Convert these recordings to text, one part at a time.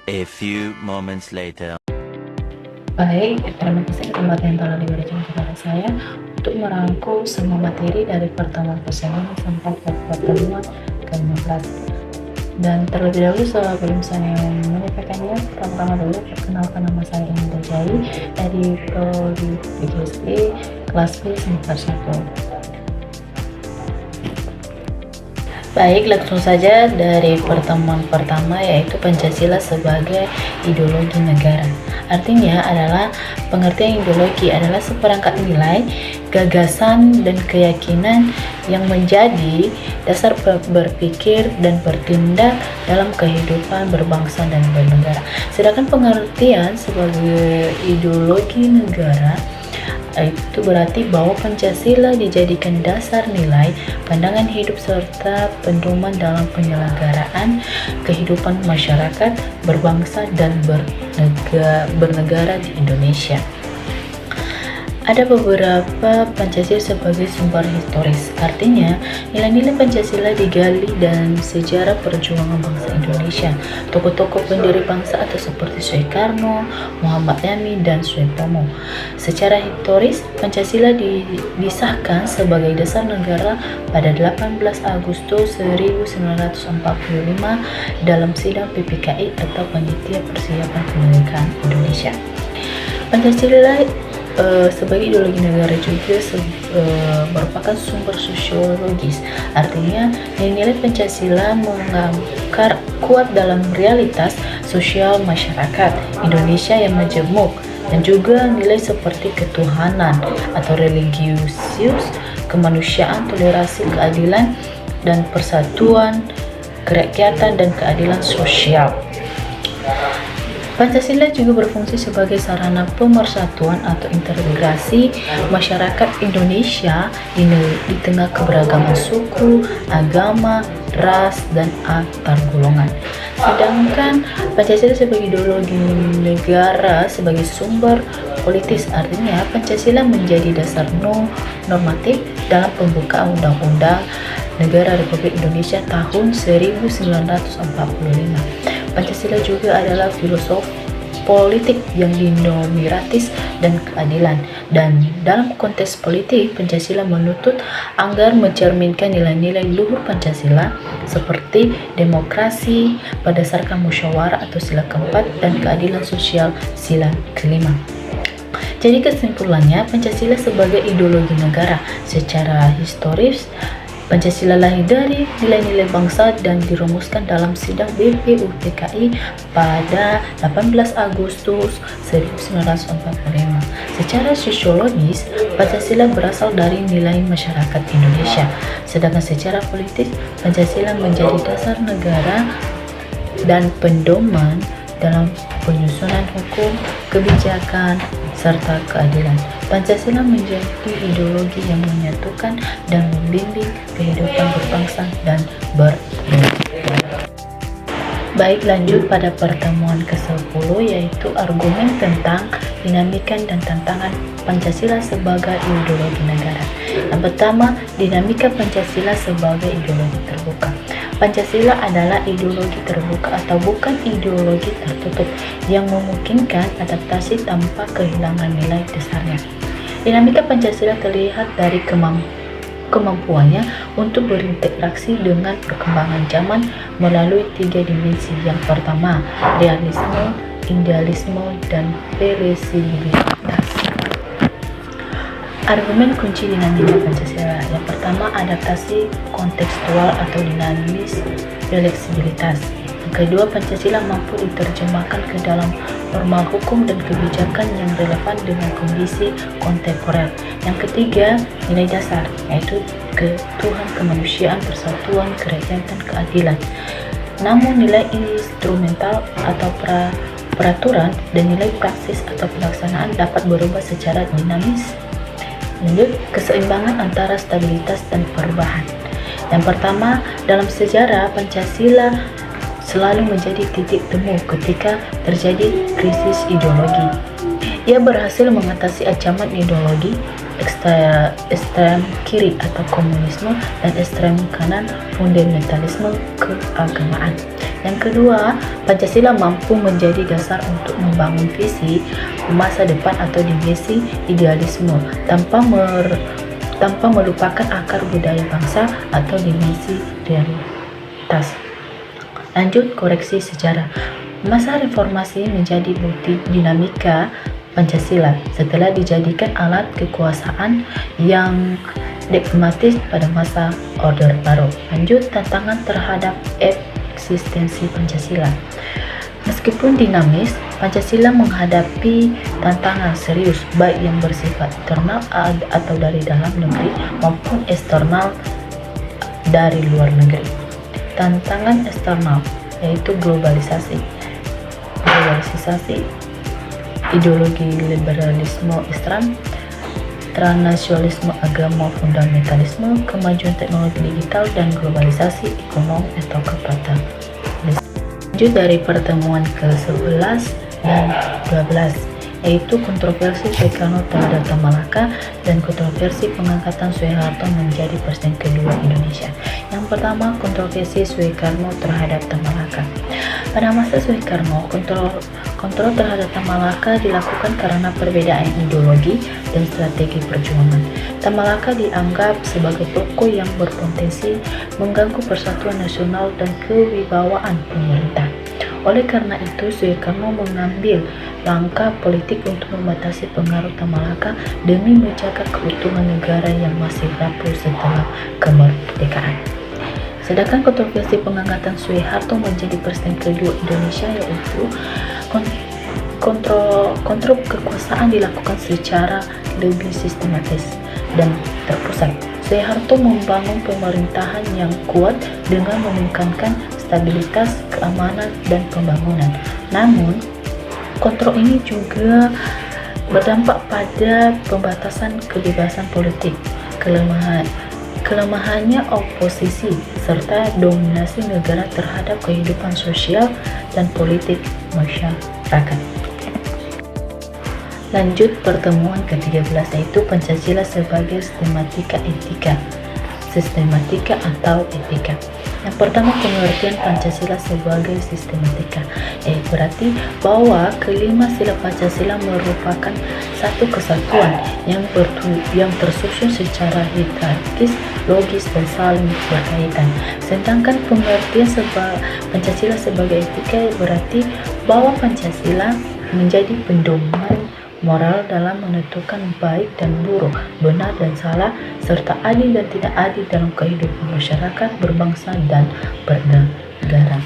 A few moments later. Baik, terima kasih kesempatan yang telah diberikan kepada saya untuk merangkum semua materi dari pertemuan ini sampai ke pertemuan ke-15. Dan terlebih dahulu sebelum saya menyampaikannya, pertama-tama dulu perkenalkan, nama saya Indah Jai dari Prodi PGSD kelas B semester 1. Baik, langsung saja dari pertemuan pertama, yaitu Pancasila sebagai ideologi negara. Artinya adalah pengertian ideologi adalah seperangkat nilai, gagasan, dan keyakinan yang menjadi dasar berpikir dan bertindak dalam kehidupan berbangsa dan bernegara. Sedangkan pengertian sebagai ideologi negara itu berarti bahwa Pancasila dijadikan dasar nilai, pandangan hidup serta pedoman dalam penyelenggaraan kehidupan masyarakat berbangsa dan bernegara di Indonesia. Ada beberapa Pancasila sebagai sumber historis, artinya nilai-nilai Pancasila digali dan sejarah perjuangan bangsa Indonesia. Tokoh-tokoh pendiri bangsa atau seperti Soekarno, Muhammad Yamin, dan Suetomo. Secara historis, Pancasila disahkan sebagai dasar negara pada 18 Agustus 1945 dalam sidang PPKI atau Panitia Persiapan Kemerdekaan Indonesia. Pancasila sebagai ideologi negara juga merupakan sumber sosiologis, artinya nilai Pancasila mengakar kuat dalam realitas sosial masyarakat Indonesia yang majemuk, dan juga nilai seperti ketuhanan atau religiusius, kemanusiaan, toleransi, keadilan, dan persatuan, kerakyatan, dan keadilan sosial. Pancasila juga berfungsi sebagai sarana pemersatuan atau integrasi masyarakat Indonesia di tengah keberagaman suku, agama, ras, dan antar golongan. Sedangkan Pancasila sebagai ideologi negara sebagai sumber politis, artinya Pancasila menjadi dasar normatif dalam pembukaan Undang-Undang Negara Republik Indonesia tahun 1945. Pancasila juga adalah filosofi politik yang demokratis dan keadilan, dan dalam konteks politik Pancasila menuntut agar mencerminkan nilai-nilai luhur Pancasila seperti demokrasi berdasarkan musyawarah atau sila keempat dan keadilan sosial sila kelima. Jadi kesimpulannya, Pancasila sebagai ideologi negara secara historis, Pancasila lahir dari nilai-nilai bangsa dan dirumuskan dalam sidang BPUPKI pada 18 Agustus 1945. Secara sosiologis, Pancasila berasal dari nilai masyarakat Indonesia, sedangkan secara politis, Pancasila menjadi dasar negara dan pedoman dalam penyusunan hukum, kebijakan, serta keadilan. Pancasila menjadi ideologi yang menyatukan dan membimbing kehidupan berbangsa dan bernegara. Baik, lanjut pada pertemuan ke-10, yaitu argumen tentang dinamika dan tantangan Pancasila sebagai ideologi negara. Yang pertama, dinamika Pancasila sebagai ideologi terbuka. Pancasila adalah ideologi terbuka atau bukan ideologi tertutup yang memungkinkan adaptasi tanpa kehilangan nilai dasarnya. Dinamika Pancasila terlihat dari kemampuannya untuk berinteraksi dengan perkembangan zaman melalui 3 dimensi. Yang pertama, realisme, idealisme, dan fleksibilitas. Argumen kunci dinamika Pancasila. Yang pertama, adaptasi kontekstual atau dinamis fleksibilitas. Yang kedua, Pancasila mampu diterjemahkan ke dalam norma hukum dan kebijakan yang relevan dengan kondisi kontemporer. Yang ketiga, nilai dasar, yaitu ketuhanan, kemanusiaan, persatuan, kerakyatan, keadilan. Namun nilai instrumental atau peraturan dan nilai praksis atau pelaksanaan dapat berubah secara dinamis. Lanjut, keseimbangan antara stabilitas dan perubahan. Yang pertama, dalam sejarah Pancasila selalu menjadi titik temu ketika terjadi krisis ideologi. Ia berhasil mengatasi ancaman ideologi ekstrem kiri atau komunisme dan ekstrem kanan fundamentalisme keagamaan. Yang kedua, Pancasila mampu menjadi dasar untuk membangun visi masa depan atau dimensi idealisme tanpa melupakan akar budaya bangsa atau dimensi realitas. Lanjut, koreksi sejarah. Masa reformasi menjadi bukti dinamika Pancasila setelah dijadikan alat kekuasaan yang dogmatis pada masa Orde Baru. Lanjut, tantangan terhadap eksistensi Pancasila. Meskipun dinamis, Pancasila menghadapi tantangan serius baik yang bersifat internal atau dari dalam negeri maupun eksternal dari luar negeri. Tantangan eksternal yaitu globalisasi, ideologi liberalisme Islam, transnasionalisme agama, fundamentalisme, kemajuan teknologi digital, dan globalisasi ekonomi atau kapitalisme. Lanjut dari pertemuan ke-11 dan 12, yaitu kontroversi Soekarno terhadap Malaka dan kontroversi pengangkatan Soeharto menjadi presiden kedua Indonesia. Yang pertama, kontroversi Soekarno terhadap Malaka. Pada masa Soekarno, kontrol terhadap Malaka dilakukan karena perbedaan ideologi dan strategi perjuangan. Malaka dianggap sebagai tokoh yang berpotensi mengganggu persatuan nasional dan kewibawaan pemerintah. Oleh karena itu, Soekarno mengambil langkah politik untuk membatasi pengaruh Malaka demi menjaga keutuhan negara yang masih rapuh setelah kemerdekaan. Sedangkan kontroversi pengangkatan Soeharto menjadi presiden kedua Indonesia yaitu kontrol kekuasaan dilakukan secara lebih sistematis dan terpusat. Soeharto membangun pemerintahan yang kuat dengan meningkatkan stabilitas, keamanan, dan pembangunan. Namun, kontrol ini juga berdampak pada pembatasan kebebasan politik, kelemahannya oposisi, serta dominasi negara terhadap kehidupan sosial dan politik masyarakat. Lanjut pertemuan ke-13 yaitu Pancasila sebagai sistematika atau etika. Yang pertama, pengertian Pancasila sebagai sistematika, berarti bahwa kelima sila Pancasila merupakan satu kesatuan yang tersusun secara hierarkis, logis, dan saling berkaitan. Sedangkan pengertian Pancasila sebagai etika berarti bahwa Pancasila menjadi pedoman moral dalam menentukan baik dan buruk, benar dan salah, serta adil dan tidak adil dalam kehidupan masyarakat, berbangsa, dan bernegara.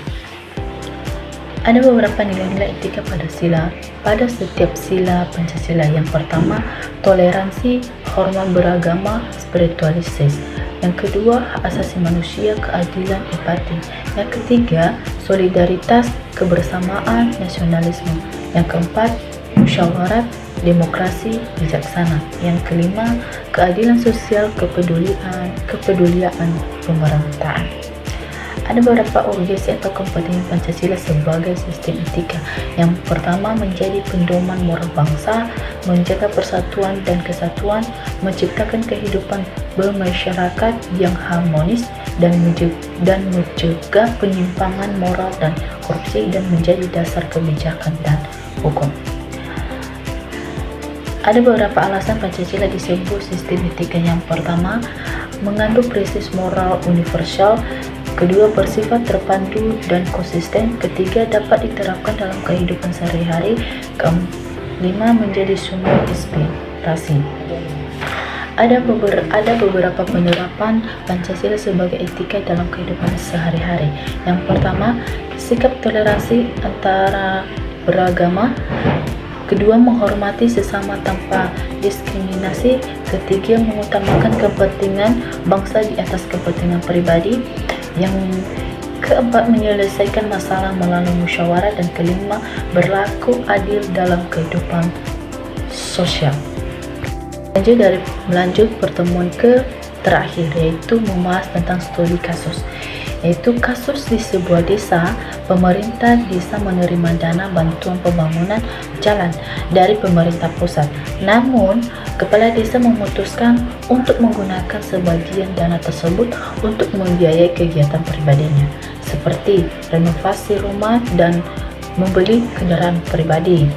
Ada beberapa nilai-nilai etika pada setiap sila Pancasila. Yang pertama, toleransi, hormat beragama, spiritualitas. Yang kedua, hak asasi manusia, keadilan, empati. Yang ketiga, solidaritas, kebersamaan, nasionalisme. Yang keempat, musyawarat, demokrasi, bijaksana. Yang kelima, keadilan sosial, kepedulian pemerintahan. Ada beberapa urgensi atau kompetensi Pancasila sebagai sistem etika. Yang pertama, menjadi pedoman moral bangsa, menjaga persatuan dan kesatuan, menciptakan kehidupan bermasyarakat yang harmonis, dan mencegah penyimpangan moral dan korupsi, dan menjadi dasar kebijakan dan hukum. Ada beberapa alasan Pancasila disebut sistem etika. Yang pertama, mengandung prinsip moral universal. Kedua, bersifat terpadu dan konsisten. Ketiga, dapat diterapkan dalam kehidupan sehari-hari. Kelima, menjadi sumber inspirasi. Ada beberapa penerapan Pancasila sebagai etika dalam kehidupan sehari-hari. Yang pertama, sikap toleransi antara beragama. Kedua, menghormati sesama tanpa diskriminasi. Ketiga, mengutamakan kepentingan bangsa di atas kepentingan pribadi. Yang keempat, menyelesaikan masalah melalui musyawarah. Dan kelima, berlaku adil dalam kehidupan sosial. Lanjut pertemuan ke terakhir, yaitu membahas tentang studi kasus. Yaitu kasus di sebuah desa, pemerintah desa menerima dana bantuan pembangunan jalan dari pemerintah pusat. Namun, kepala desa memutuskan untuk menggunakan sebagian dana tersebut untuk membiayai kegiatan pribadinya. seperti renovasi rumah dan membeli kendaraan pribadi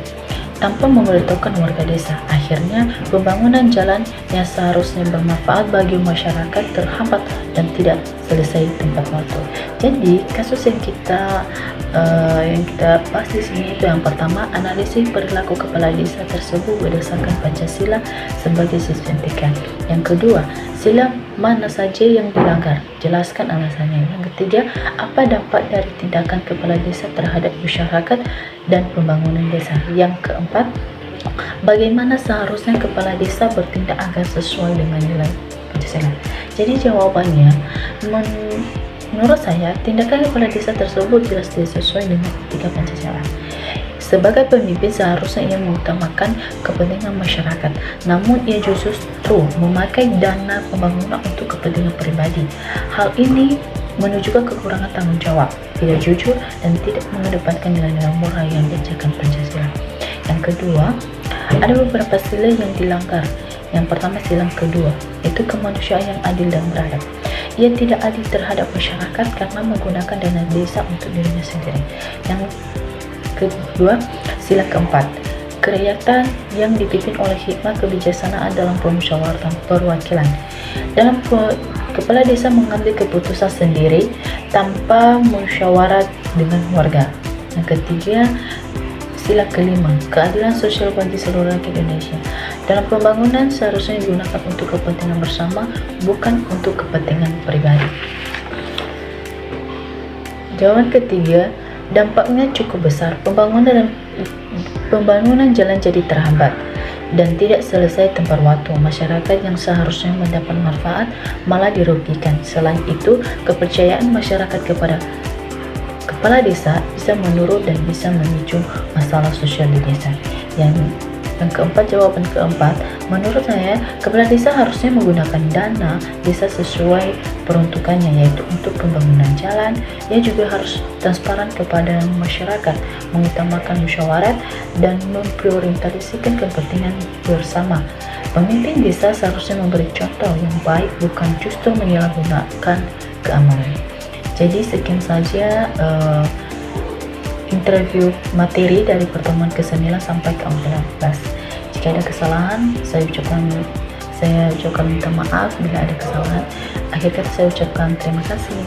tanpa memberitahukan warga desa. Akhirnya, pembangunan jalan yang seharusnya bermanfaat bagi masyarakat terhambat dan tidak selesai tepat waktu. Jadi, kasus yang kita bahas di sini itu yang pertama, analisis perilaku kepala desa tersebut berdasarkan Pancasila sebagai sistem etika. Yang kedua, sila mana saja yang dilanggar, jelaskan alasannya. Yang ketiga, apa dampak dari tindakan kepala desa terhadap masyarakat dan pembangunan desa. Yang keempat, bagaimana seharusnya kepala desa bertindak agar sesuai dengan nilai Pancasila. Jadi jawabannya, menurut saya, tindakan kepala desa tersebut jelas tidak sesuai dengan etika Pancasila. Sebagai pemimpin seharusnya ia mengutamakan kepentingan masyarakat, namun ia justru memakai dana pembangunan untuk kepentingan pribadi. Hal ini menunjukkan kekurangan tanggung jawab, tidak jujur, dan tidak mengedepankan nilai-nilai moral yang diajarkan Pancasila. Yang kedua, ada beberapa sila yang dilanggar. Yang pertama, sila kedua, yaitu kemanusiaan yang adil dan beradab. Ia tidak adil terhadap masyarakat karena menggunakan dana desa untuk dirinya sendiri. Yang kedua, sila keempat, kerakyatan yang dipimpin oleh hikmah kebijaksanaan dalam permusyawaratan perwakilan. Dalam kepala desa mengambil keputusan sendiri tanpa musyawarah dengan warga. Yang ketiga, sila kelima, keadilan sosial bagi seluruh rakyat Indonesia. Dalam pembangunan seharusnya digunakan untuk kepentingan bersama, bukan untuk kepentingan pribadi. Jawaban ketiga, dampaknya cukup besar. Pembangunan jalan jadi terhambat dan tidak selesai tepat waktu. Masyarakat yang seharusnya mendapat manfaat malah dirugikan. Selain itu, kepercayaan masyarakat kepada kepala desa bisa menurun dan bisa memicu masalah sosial di desa. Yang keempat, jawaban keempat, menurut saya kepala desa harusnya menggunakan dana desa sesuai peruntukannya, yaitu untuk pembangunan jalan. Ia juga harus transparan kepada masyarakat, mengutamakan musyawarah dan memprioritaskan kepentingan bersama. Pemimpin desa seharusnya memberi contoh yang baik, bukan justru menyalahgunakan keamanan. Jadi sekian saja interview materi dari pertemuan ke-9 sampai ke-14. Jika ada kesalahan, saya ucapkan minta maaf bila ada kesalahan. Akhir kata saya ucapkan terima kasih.